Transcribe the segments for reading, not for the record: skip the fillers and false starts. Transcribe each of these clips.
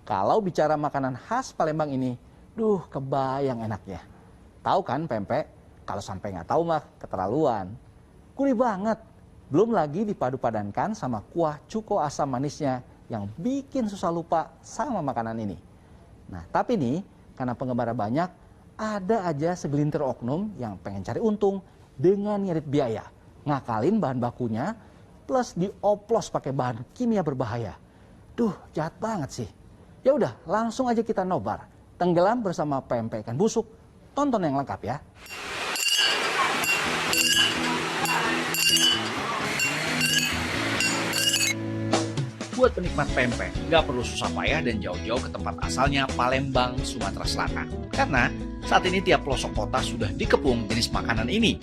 Kalau bicara makanan khas Palembang ini, duh kebayang enaknya. Tahu kan pempek? Kalau sampai nggak tahu mah keterlaluan. Gurih banget. Belum lagi dipadu-padankan sama kuah cuko asam manisnya yang bikin susah lupa sama makanan ini. Nah, tapi nih, karena penggemar banyak, ada aja segelintir oknum yang pengen cari untung dengan ngirit biaya. Ngakalin bahan bakunya, plus dioplos pakai bahan kimia berbahaya. Duh, jahat banget sih. Ya udah, langsung aja kita nobar. Tenggelam bersama pempek ikan busuk. Tonton yang lengkap ya. Buat penikmat pempek, nggak perlu susah payah dan jauh-jauh ke tempat asalnya Palembang, Sumatera Selatan. Karena saat ini tiap pelosok kota sudah dikepung jenis makanan ini.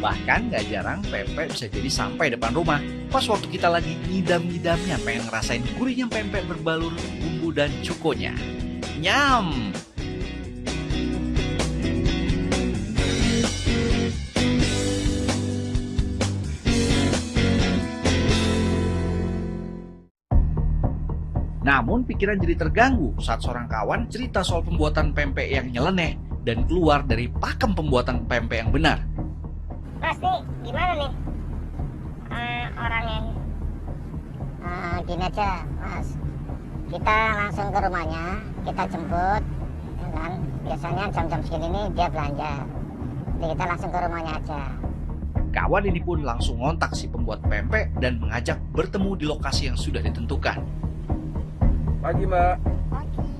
Bahkan nggak jarang pempek bisa jadi sampai depan rumah. Pas waktu kita lagi ngidam-ngidamnya pengen ngerasain gurihnya pempek berbalur bumbu dan cukonya. Nyam! Namun pikiran jadi terganggu saat seorang kawan cerita soal pembuatan pempek yang nyeleneh dan keluar dari pakem pembuatan pempek yang benar. Mas nih, gimana nih orangnya? Gini aja Mas, kita langsung ke rumahnya, kita jemput, ya kan? Biasanya jam-jam segini nih dia belanja, jadi kita langsung ke rumahnya aja. Kawan ini pun langsung ngontak si pembuat pempek dan mengajak bertemu di lokasi yang sudah ditentukan. Pagi Mbak.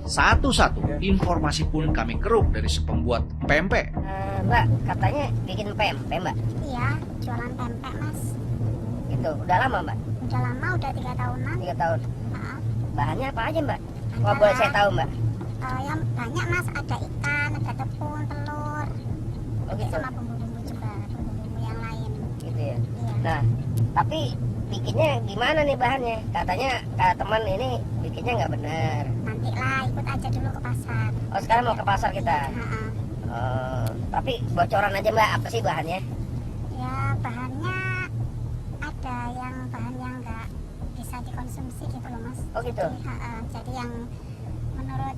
Satu-satu informasi pun kami keruk dari si pembuat pempek. Mbak, katanya bikin pempek Mbak? Iya, jualan pempek Mas. Gitu, udah lama Mbak? Udah lama, udah 3 tahunan. 3 tahun. Nah, Bahannya apa aja Mbak? Kalau boleh saya tahu Mbak? yang banyak Mas, ada ikan, ada tepung, telur, Oh gitu? sama bumbu-bumbu juga, bumbu-bumbu yang lain. Gitu ya? Iya. Nah, tapi bikinnya gimana nih bahannya? Katanya kata teman ini bikinnya nggak benar. Nanti lah, ikut aja dulu ke pasar. Oh sekarang mau ke pasar kita? Tapi bocoran aja Mbak, apa sih bahannya? Ya bahannya ada yang bahan yang nggak bisa dikonsumsi gitu loh Mas. Oh gitu? Jadi yang menurut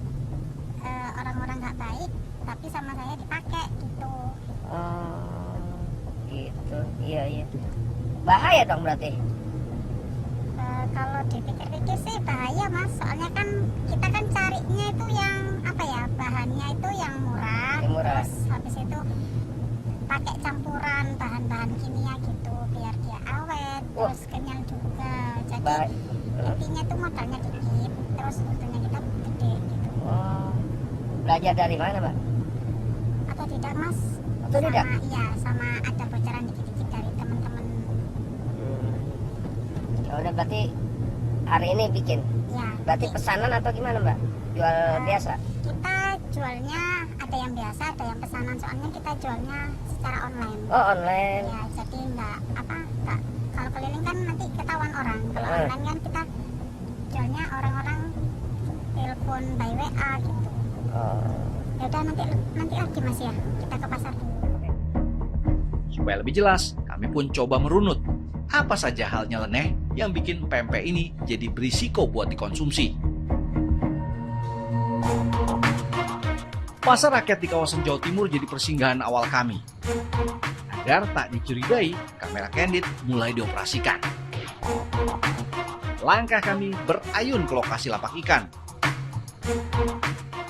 orang-orang nggak baik, tapi sama saya dipakai gitu. Oh gitu, iya. Bahaya dong berarti? Kalau dipikir-pikir sih bahaya Mas, soalnya kan kita kan carinya itu yang apa ya, bahannya itu yang murah, Yang murah. terus habis itu pakai campuran bahan-bahan kimia gitu biar dia awet, Wah. terus kenyal juga. Jadi Baik. intinya tuh modalnya dikit, terus untungnya kita gede gitu. Oh, belajar dari mana Mbak? Atau tidak Mas? Atau tidak? Iya, sama ada bocoran dikit-dikit dari teman-teman. Ya udah berarti hari ini bikin. Ya. Berarti pesanan atau gimana Mbak? Jual biasa? Kita jualnya ada yang biasa, ada yang pesanan. Soalnya kita jualnya secara online. Oh online. Ya, jadi nggak kalau keliling kan nanti ketahuan orang. Kalau Eh. online kan kita jualnya orang-orang telepon by WA gitu. Oh. Ya udah nanti lagi Mas ya. Kita ke pasar dulu. Supaya lebih jelas, kami pun coba merunut. Apa saja hal nyeleneh yang bikin pempek ini jadi berisiko buat dikonsumsi. Pasar rakyat di kawasan Jawa Timur jadi persinggahan awal kami. Agar tak dicurigai, kamera candid mulai dioperasikan. Langkah kami berayun ke lokasi lapak ikan.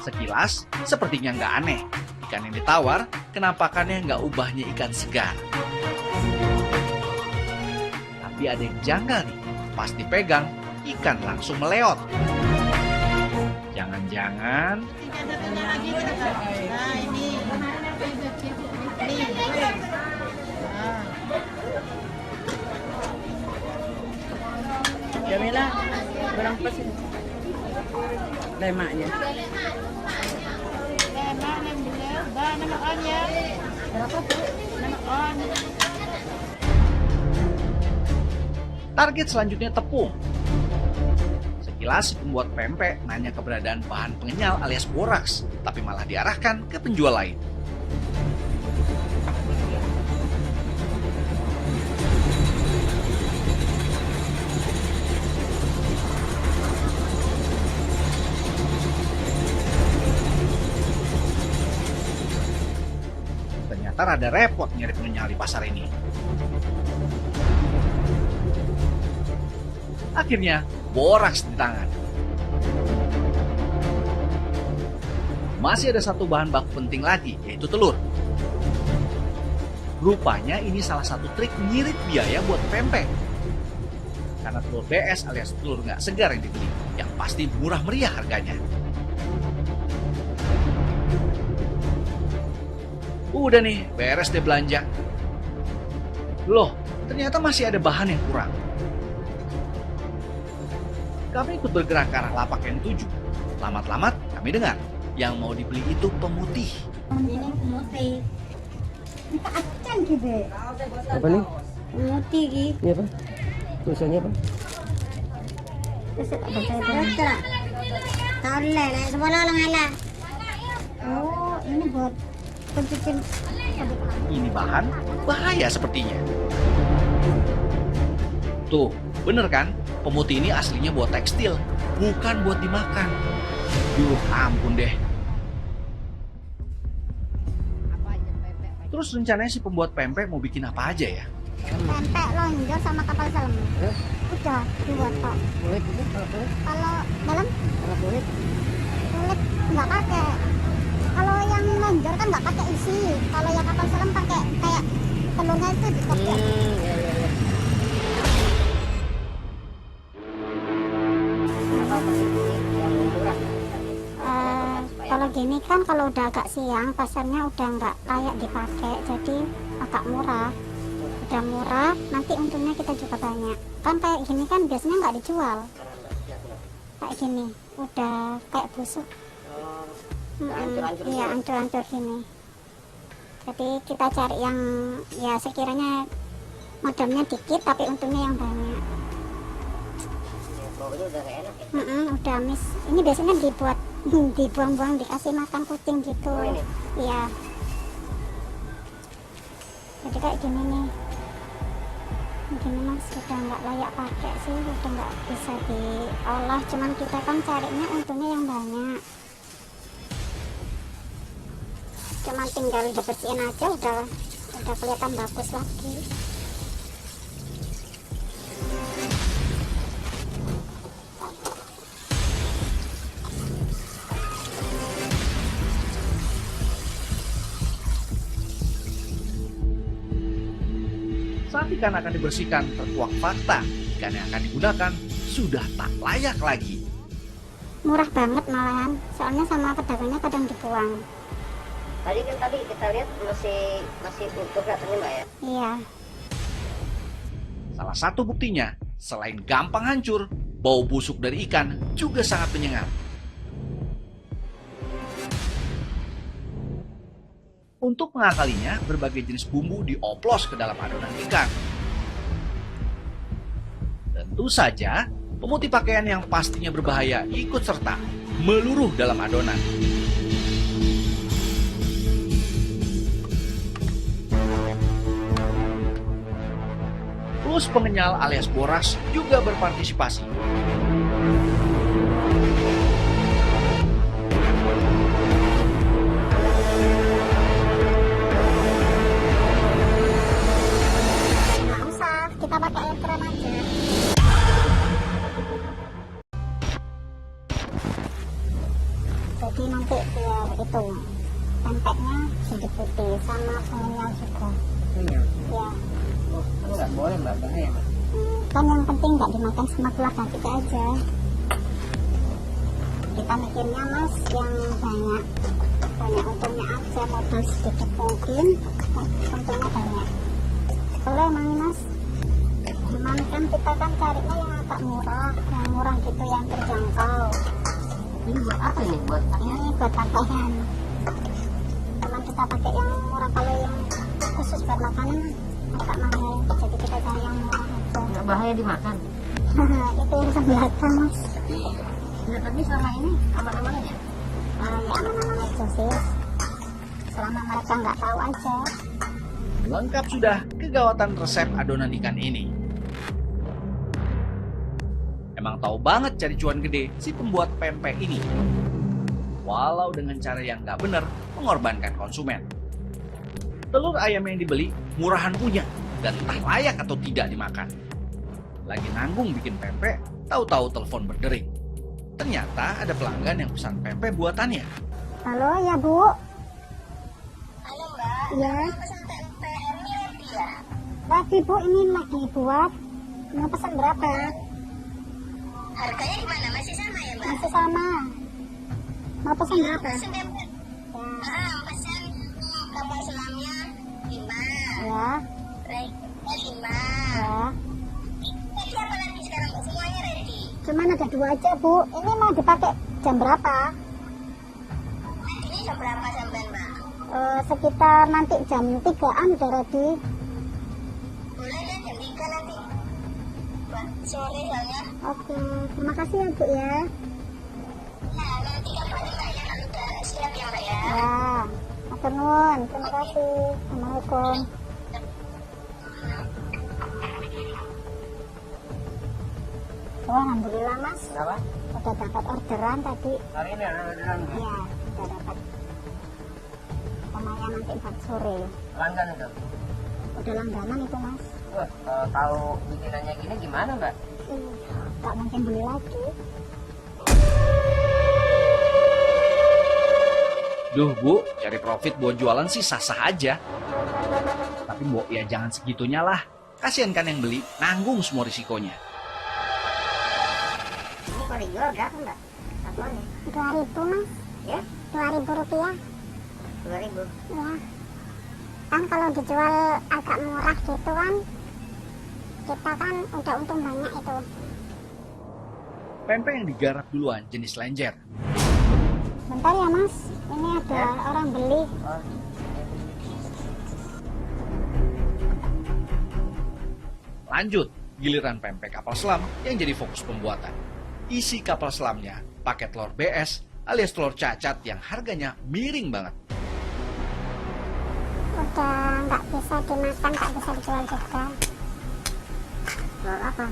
Sekilas, sepertinya nggak aneh. Ikan yang ditawar, kenampakannya nggak ubahnya ikan segar. Tapi ada yang janggal nih. Pas dipegang, ikan langsung meleot. Jangan-jangan Jamila, berang pesin. Lemaknya. target selanjutnya tepung. Sekilas si pembuat pempek nanya keberadaan bahan pengenyal alias boraks, tapi malah diarahkan ke penjual lain. Ternyata rada repot nyari pengenyal di pasar ini. Akhirnya, boraks di tangan. Masih ada satu bahan baku penting lagi, yaitu telur. Rupanya ini salah satu trik ngirit biaya buat pempek. Karena telur BS alias telur nggak segar yang dibeli, yang pasti murah meriah harganya. Udah nih, beres deh belanja. Loh, ternyata masih ada bahan yang kurang. Kami ikut bergerak ke arah lapak yang dituju. Lamat-lamat kami dengar, yang mau dibeli itu pemutih. Ini pemutih. Kita acan gitu. Apa nih? Pemutih gitu. Ini apa? Tulisannya apa? Terus tak baca itu. Toleh, sebelah orang ala. Oh, ini buat pencucian. Ini bahan bahaya sepertinya. Tuh, bener kan? Pemutih ini aslinya buat tekstil, bukan buat dimakan. Duh, ampun deh. Terus rencananya si pembuat pempek mau bikin apa aja ya? Pempek lonjor sama kapal selam. Udah, dua tok. Kulit itu kalau kulit, Kalau dalam kalau kulit. kulit nggak pakai. Kalau yang lonjor kan nggak pakai isi. Kalau yang kapal selam pakai kayak telurnya itu dikopek. Ya, ya, ya. Kalau gini kan kalau udah agak siang pasarnya udah nggak layak dipakai, jadi agak murah. Udah murah, nanti untungnya kita juga banyak. Kan kayak gini kan biasanya nggak dijual. Kayak gini, udah kayak busuk. Iya, ancur-ancur gini. Jadi kita cari yang ya sekiranya modalnya dikit tapi untungnya yang banyak. Baunya udah gak enak ya. Udah amis. Ini biasanya dibuang-buang dikasih makan kucing gitu. Oh, ini? Iya. Jadi kayak gini nih. Gini mas, udah nggak layak pakai sih, udah nggak bisa diolah. Cuman kita kan carinya untungnya yang banyak. Cuman tinggal dibersihin aja udah kelihatan bagus lagi. Saat ikan akan dibersihkan, terkuak fakta ikan yang akan digunakan sudah tak layak lagi. Murah banget malahan, soalnya sama pedagangnya kadang dibuang. Tadi kita lihat masih utuh katanya Mbak ya. Iya. Salah satu buktinya, selain gampang hancur, bau busuk dari ikan juga sangat menyengat. Untuk mengakalinya, berbagai jenis bumbu dioplos ke dalam adonan ikan. Tentu saja, pemutih pakaian yang pastinya berbahaya ikut serta meluruh dalam adonan. Plus pengenyal alias boraks juga berpartisipasi. Nggak usah, kita pakai air keren aja. Jadi nanti biar itu pempeknya sedikit putih sama pengenyal juga. Iya. Ya. Oh, kan nggak boleh mbak, bahaya. Kan yang penting nggak dimakan sama keluarga kita aja. Kita mikirnya mas yang banyak untungnya aja, modal sedikit mungkin untungnya banyak. Boleh emang mas, cuman kan kita kan carinya yang agak murah, yang murah gitu, yang terjangkau. Ini buat apa ini? Buat Ini buat pakaian, cuman kita pakai yang murah. Kalau yang khusus buat makanan agak mahal, jadi kita cari yang murah aja. nggak bahaya dimakan? Itu urusan belakang mas. Nah, tapi selama ini aman-aman aja. Ya aman-aman aja sih, selama mereka nggak tahu aja. Lengkap sudah kegawatan resep adonan ikan ini. Emang tahu banget cari cuan gede si pembuat pempek ini. Walau dengan cara yang nggak benar mengorbankan konsumen. Telur ayam yang dibeli murahan punya dan entah layak atau tidak dimakan. Lagi nanggung bikin pempek, tahu-tahu telepon berdering. Ternyata ada pelanggan yang pesan pempek buatannya. Halo ya Bu. Halo Mbak. Ya. Pesan pempek ini ready ya? Lagi Bu, ini lagi buat. Mau pesan berapa? Harganya gimana? Masih sama ya Mbak? Masih sama. Mau pesan berapa? Pesan pempek. Pesan kapal selamnya 5. Ya. Ready 5. Ya. Ready apa lagi sekarang? Semuanya ready. Cuman ada 2 aja Bu. Ini mau dipakai jam berapa? Ready jam berapa sampai Mbak? Sekitar nanti jam 3-an udah ready. Boleh deh jam 3 nanti. Buat sore soalnya. Oke, terima kasih ya Bu ya. Nah, nanti kabarin Mbak ya kalau udah siap ya Mbak ya. Ya, matur nuwun. Terima kasih. Assalamualaikum. Oh, alhamdulillah Mas. Kenapa? Udah dapat orderan tadi. Hari ini ada orderan. Ya, udah dapat. Lumayan nanti 4 sore. Langgan itu. Udah langganan itu Mas. Wah, kalau tahu bikinannya gini gimana Mbak? Tak mungkin beli lagi. Duh Bu, cari profit buat jualan sih sah-sah aja. Tapi Bu, ya jangan segitunya lah. Kasian kan yang beli, nanggung semua risikonya. Ini kalau dijual berapa Mbak? Satuannya? 2.000 Mas. Ya? 2.000 rupiah. 2.000. Ya. Kan kalau dijual agak murah gitu kan, kita kan udah untung banyak itu. Pempek yang digarap duluan jenis lenjer. Bentar ya Mas, ini ada orang beli. Lanjut, giliran pempek kapal selam yang jadi fokus pembuatan. Isi kapal selamnya pakai telur BS alias telur cacat yang harganya miring banget. Udah nggak bisa dimakan, nggak bisa dijual juga. Jual apa?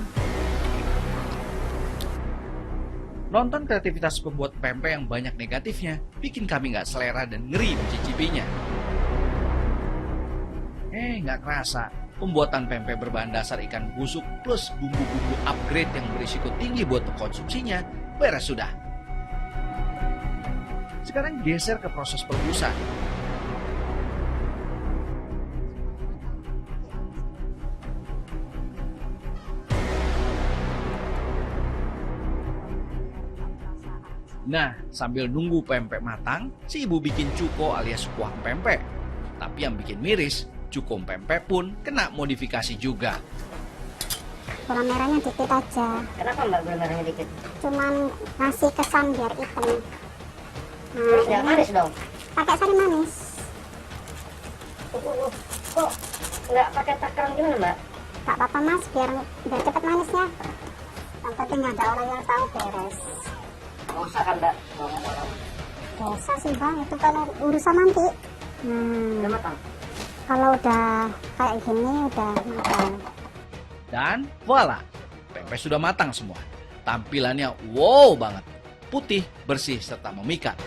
Nonton kreativitas pembuat pempek yang banyak negatifnya bikin kami nggak selera dan ngeri mencicipinya. Nggak kerasa, pembuatan pempek berbahan dasar ikan busuk plus bumbu-bumbu upgrade yang berisiko tinggi buat konsumsinya beres sudah. Sekarang geser ke proses perebusan. Nah, sambil nunggu pempek matang, si ibu bikin cuko alias kuah pempek. Tapi yang bikin miris, cuko pempek pun kena modifikasi juga. Gula merahnya dikit aja. Kenapa Mbak gula merahnya dikit? Cuman ngasih kesan biar hitam. Terus nggak manis dong? Pakai sari manis. Kok nggak pakai takaran gimana Mbak? Tak apa-apa Mas, biar cepat manisnya. Yang penting nggak ada orang yang tahu beres. Nggak usah kan Mbak? Biasa sih Bang, itu kalau urusan nanti. Udah matang? Kalau udah kayak gini udah matang. Dan voila, pempek sudah matang semua. Tampilannya wow banget. Putih, bersih, serta memikat.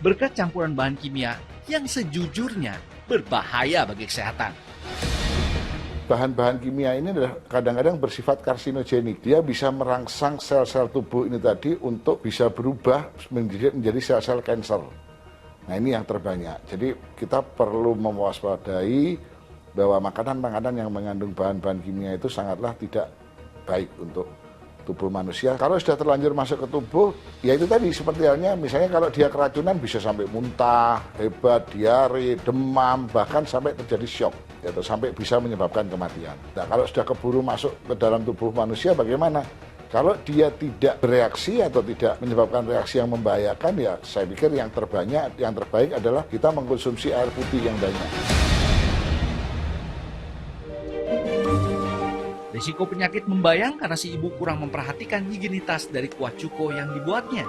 Berkat campuran bahan kimia yang sejujurnya berbahaya bagi kesehatan. Bahan-bahan kimia ini adalah kadang-kadang bersifat karsinogenik. Dia bisa merangsang sel-sel tubuh ini tadi untuk bisa berubah menjadi sel-sel kanker. Nah ini yang terbanyak. Jadi kita perlu mewaspadai bahwa makanan-makanan yang mengandung bahan-bahan kimia itu sangatlah tidak baik untuk tubuh manusia. Kalau sudah terlanjur masuk ke tubuh, ya itu tadi seperti halnya misalnya kalau dia keracunan bisa sampai muntah, hebat, diare, demam, bahkan sampai terjadi syok, atau sampai bisa menyebabkan kematian. Nah kalau sudah keburu masuk ke dalam tubuh manusia bagaimana? Kalau dia tidak bereaksi atau tidak menyebabkan reaksi yang membahayakan, ya saya pikir yang terbaik adalah kita mengkonsumsi air putih yang banyak. Risiko penyakit membayang karena si ibu kurang memperhatikan higienitas dari kuah cuko yang dibuatnya.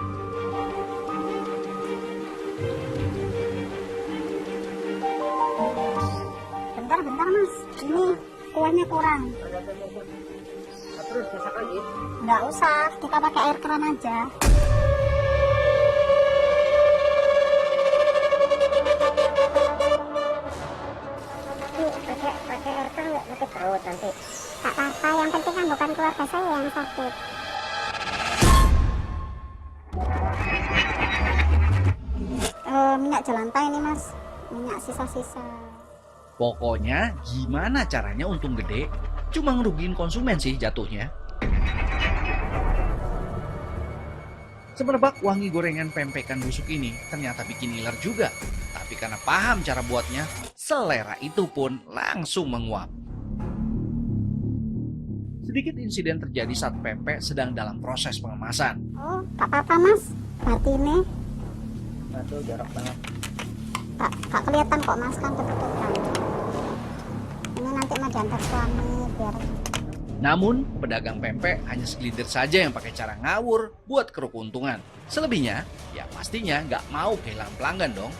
Bentar Mas, ini kuahnya kurang. Terus masak lagi? Nggak usah, kita pakai air keran aja. bukan keluarga saya yang sakit. Minyak jelantah ini mas, minyak sisa-sisa. Pokoknya gimana caranya untung gede, cuma ngerugiin konsumen sih jatuhnya. Semerbak wangi gorengan pempek ikan busuk ini ternyata bikin ngiler juga. Tapi karena paham cara buatnya, selera itu pun langsung menguap. Sedikit insiden terjadi saat pempek sedang dalam proses pengemasan. Oh, tak apa-apa mas, batine. Aduh, jorok banget. Tak kelihatan kok mas, kan ketutupan. Ini nanti mau diantar suami biar. Namun, pedagang pempek hanya segelintir saja yang pakai cara ngawur buat keruk keuntungan. Selebihnya, ya pastinya nggak mau kehilangan pelanggan dong.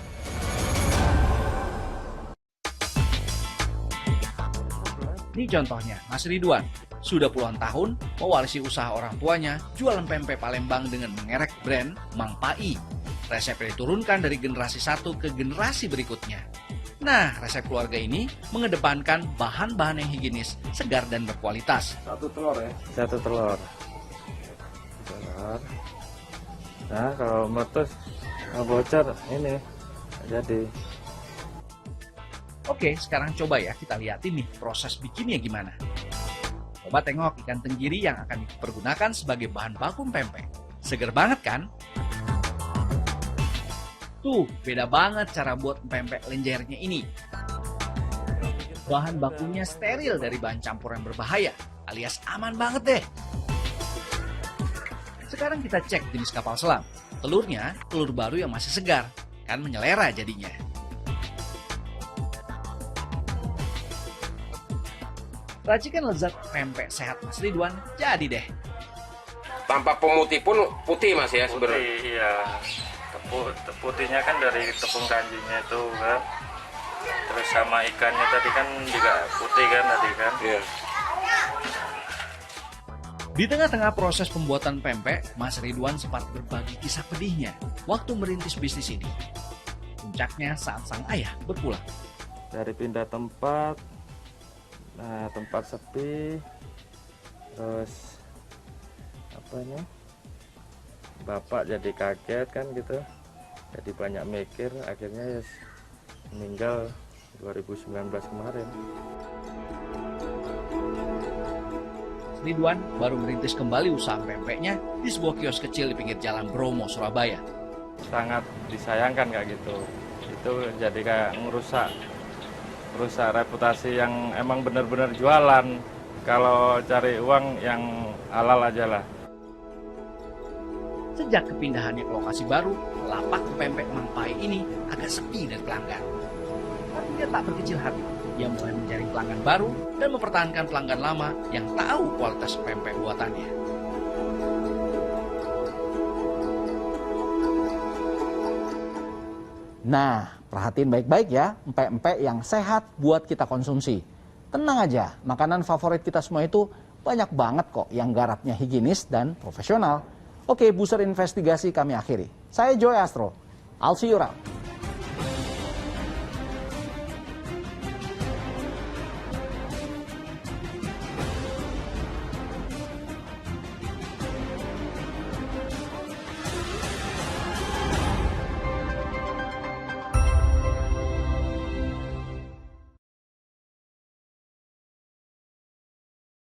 Ini contohnya, Mas Ridwan. Sudah puluhan tahun mewarisi usaha orang tuanya jualan pempek Palembang dengan mengerek brand Mang Pai. Resepnya diturunkan dari generasi satu ke generasi berikutnya. Nah, resep keluarga ini mengedepankan bahan-bahan yang higienis, segar, dan berkualitas. Satu telur ya? Satu telur. Nah, kalau meletus bocor ini jadi. Oke, sekarang coba ya kita lihatin nih proses bikinnya gimana. Coba tengok ikan tenggiri yang akan dipergunakan sebagai bahan baku pempek. Seger banget kan? Tuh, beda banget cara buat pempek lenjernya ini. Bahan bakunya steril dari bahan campur yang berbahaya, alias aman banget deh. Sekarang kita cek jenis kapal selam. Telurnya, telur baru yang masih segar, kan menyelera jadinya. Racikan lezat pempek sehat Mas Ridwan jadi deh. Tanpa pemutih pun putih mas ya sebenarnya? Putih, iya. Putihnya kan dari tepung kanjinya itu kan. Terus sama ikannya tadi kan juga putih kan tadi kan. Iya. Di tengah-tengah proses pembuatan pempek, Mas Ridwan sempat berbagi kisah pedihnya waktu merintis bisnis ini. Puncaknya saat sang ayah berpulang. Dari pindah tempat, nah tempat sepi, terus apa ini? Bapak jadi kaget kan gitu, jadi banyak mikir, akhirnya ya meninggal 2019 kemarin. Ridwan baru merintis kembali usaha pempeknya di sebuah kios kecil di pinggir jalan Bromo, Surabaya. Sangat disayangkan kayak gitu, itu jadi kayak merusak reputasi yang emang benar-benar jualan. Kalau cari uang yang halal aja lah. Sejak kepindahannya ke lokasi baru, lapak pempek Mang Pai ini agak sepi dari pelanggan. Tapi dia tak berkecil hati. Dia mulai mencari pelanggan baru dan mempertahankan pelanggan lama yang tahu kualitas pempek buatannya. Nah, perhatiin baik-baik ya, empek-empek yang sehat buat kita konsumsi. Tenang aja, makanan favorit kita semua itu banyak banget kok yang garapnya higienis dan profesional. Oke, Buser Investigasi kami akhiri. Saya Joy Astro. I'll see you around.